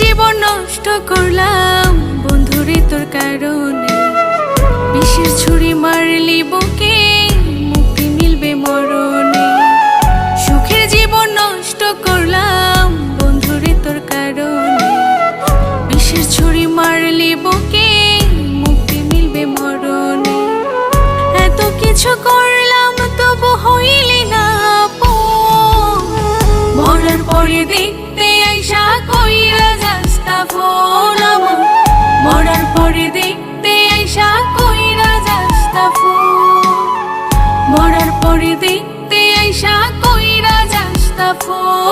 জীবন নষ্ট করলাম বন্ধুরে তোর কারণে। বিষের ছুরি মারলি বুকে, মুক্তি মিলবে মরণে। সুখের জীবন নষ্ট করলাম বন্ধুরে তোর কারণে। বিষের ছুরি মারলি বুকে, মুক্তি মিলবে মরণে। এত কিছু করলাম তবু হইলি না আপন। মরার পরে দেখতে আইসা কইরা যাস্তা ফোন আমার। মরার পরে দেখতে আইসা কইরা যাস্তা ফোন। মরার পরে দেখতে আইসা কইরা যাস্তা ফোন।